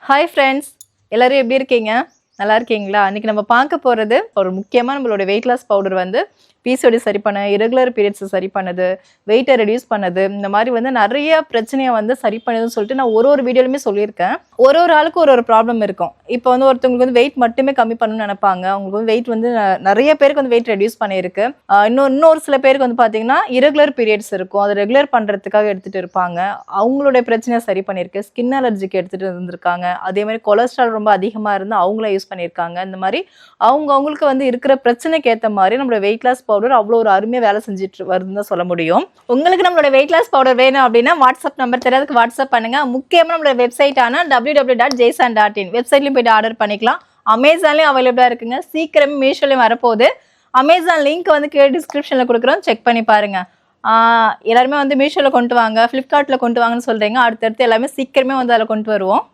Hi friends, எல்லோரும் எப்படி இருக்கீங்க? நல்லா இருக்கீங்களா? இன்றைக்கி நம்ம பார்க்க போகிறது ஒரு முக்கியமாக நம்மளோட வெயிட் லாஸ் பவுடர் வந்து பிசிஓடி சரி பண்ண, இரெகுலர் பீரியட்ஸை சரி பண்ணுது, வெயிட்டை ரெடியூஸ் பண்ணுது, இந்த மாதிரி வந்து நிறைய பிரச்சனையை வந்து சரி பண்ணுதுன்னு சொல்லிட்டு நான் ஒரு வீடியோலுமே சொல்லியிருக்கேன். ஒரு ஆளுக்கு ஒரு ப்ராப்ளம் இருக்கும். இப்போ வந்து ஒருத்தவங்களுக்கு வந்து வெயிட் மட்டுமே கம்மி பண்ணணும்னு நினைப்பாங்க. அவங்களுக்கு வந்து வெயிட் வந்து நிறைய பேருக்கு வந்து வெயிட் ரெடியூஸ் பண்ணியிருக்கு. இன்னொரு சில பேருக்கு வந்து பார்த்தீங்கன்னா இரெகுலர் பீரியட்ஸ் இருக்கும். அதை ரெகுலர் பண்ணுறதுக்காக எடுத்துகிட்டு இருப்பாங்க. அவங்களுடைய பிரச்சனையை சரி பண்ணியிருக்கு. ஸ்கின் அலர்ஜிக்கு எடுத்துகிட்டு இருந்திருக்காங்க. அதே மாதிரி கொலஸ்ட்ரால் ரொம்ப அதிகமாக இருந்து அவங்கள யூஸ் பண்ணியிருக்காங்க. இந்த மாதிரி அவங்களுக்கு வந்து இருக்கிற பிரச்சனைக்கு ஏற்ற மாதிரி நம்மளோட வெயிட் லாஸ் பவுடர் அவ்வளோ ஒரு அருமையாக வேலை செஞ்சுட்டு வருதுன்னு தான் சொல்ல முடியும். உங்களுக்கு நம்மளோட வெயிட் லாஸ் பவுடர் வேணும் அப்படின்னா வாட்ஸ்அப் நம்பர் தெரியாதுக்கு வாட்ஸ்அப் பண்ணுங்க. முக்கியமாக நம்மளோட வெப்சைட்டான www.jaysan.in வெப்சைட்லையும் போய்ட்டு ஆர்டர் பண்ணிக்கலாம். அமேசான்லேயும் அவைலபிளாக இருக்குங்க. சீக்கிரமே மீஷோலையும் வரப்போகுது. அமேசான் லிங்க் வந்து கீழே டிஸ்கிரிப்ஷனில் கொடுக்குறோம், செக் பண்ணி பாருங்க. எல்லாருமே வந்து மீஷோவில் கொண்டு வாங்க, ஃப்ளிப்கார்ட்டில் கொண்டு வாங்கன்னு சொல்கிறீங்க. அடுத்தடுத்து எல்லாமே சீக்கிரமே வந்து அதில் கொண்டு வருவோம்.